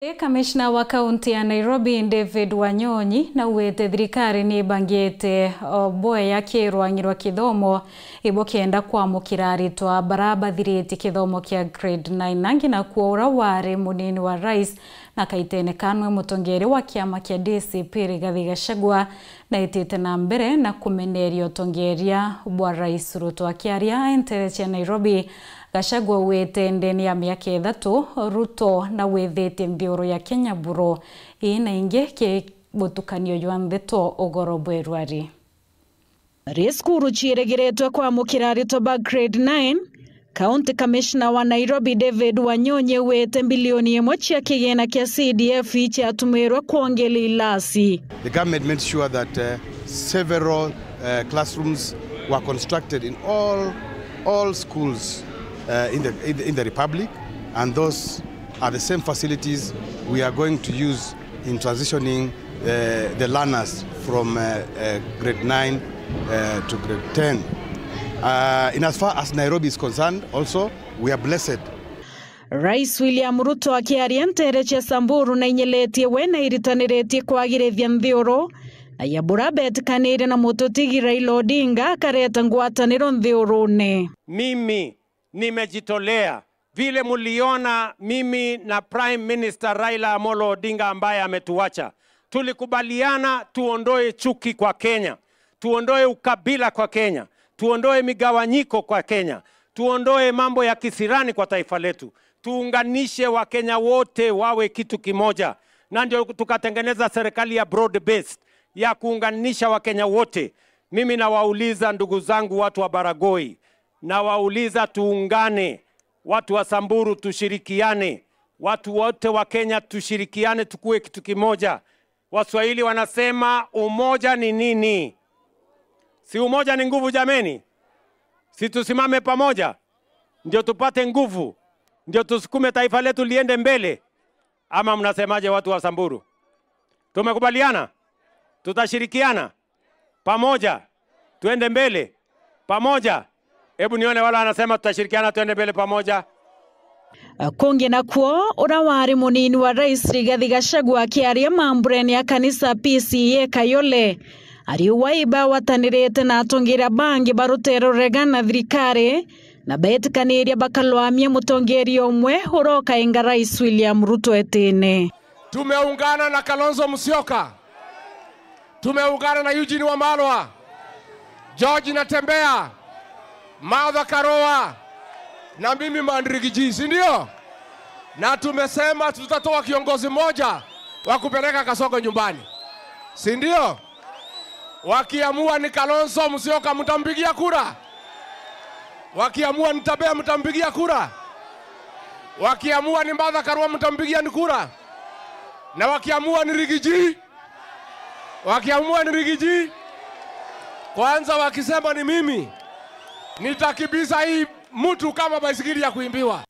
Kamishna wa kaunti ya Nairobi David Wanyonyi na uwete thirikari ni bangite boe ya kirwangirwa kithomo ibokenda kwamukira aritwa barabathiriti kithomo kia grade 9 nangi na kuora wari munini wa rais na kaitene kanwe mutongeri wa kiama kia DCP Rigathi Gachagua na itite na mbere na kumenerio tongeria bwa rais Ruto akiaria entereche Nairobi. Gachagua wete ndeni ya miaka 3 Ruto na wethete mbioro ya Kenya buro ina inge ke botukanio ywantheto ogoro bwerwari Riskuru chiregeretwa kwa mukirari toba grade 9 County Commissioner wa Nairobi David Wanyonyi wete bilioni 1 cia kigena kia CDF ichi atumirwa kuongela ilasi. The government made sure that several classrooms were constructed in all schools in the Republic, and those are the same facilities we are going to use in transitioning the learners from grade 9 to grade 10. In as far as Nairobi is concerned, also we are blessed. Rais William Ruto akiaria ntereche Samburu na inyeletie wena iritaniretie kwagirithia nthioro na yabura betkanire na mututigi Raila Odinga kareta ngwataniro nthiorone. Mimi nimejitolea vile muliona mimi na Prime Minister Raila Amolo Odinga ambaye ametuacha. Tulikubaliana tuondoe chuki kwa Kenya, tuondoe ukabila kwa Kenya, tuondoe migawanyiko kwa Kenya, tuondoe mambo ya kisirani kwa taifa letu, tuunganishe Wakenya wote wawe kitu kimoja. Na ndio tukatengeneza serikali ya broad based ya kuunganisha Wakenya wote. Mimi nawauliza ndugu zangu watu wa Baragoi, na wauliza tuungane, watu wa Samburu tushirikiane, watu wote wa Kenya tushirikiane, tukue kitu kimoja. Waswahili wanasema umoja ni nini? Si umoja ni nguvu jameni? Si tusimame pamoja ndio tupate nguvu, ndio tusukume taifa letu liende mbele? Ama mnasemaje watu wa Samburu? Tumekubaliana tutashirikiana pamoja tuende mbele pamoja. Hebu nione wala anasema tutashirikiana tuende mbele pamoja. Konge na kuo urawari munini wa rais Rigathi Gachagua akiaria mambureni ya kanisa PCA Kayole ariwaiba watanirete na atongira bangi barutero regana thirikari na betkaniria bakalwamia mutongeri omwe uroka inga rais William Ruto etene. Tumeungana na Kalonzo Musyoka, tumeungana na Eugene Wamalwa, George Natembea, Martha Karua na mimi Mandrigiji, si ndio? Na tumesema tutatoa kiongozi mmoja wa kupeleka Kasongo nyumbani, si ndio? Wakiamua ni Kalonzo Musyoka mtampigia kura, wakiamua ni Tabea mtampigia kura, wakiamua ni Martha Karua mtampigia ni kura, na wakiamua ni Rigiji, kwanza wakisema ni mimi nitakibiza hii mtu kama baisikeli ya kuimbiwa.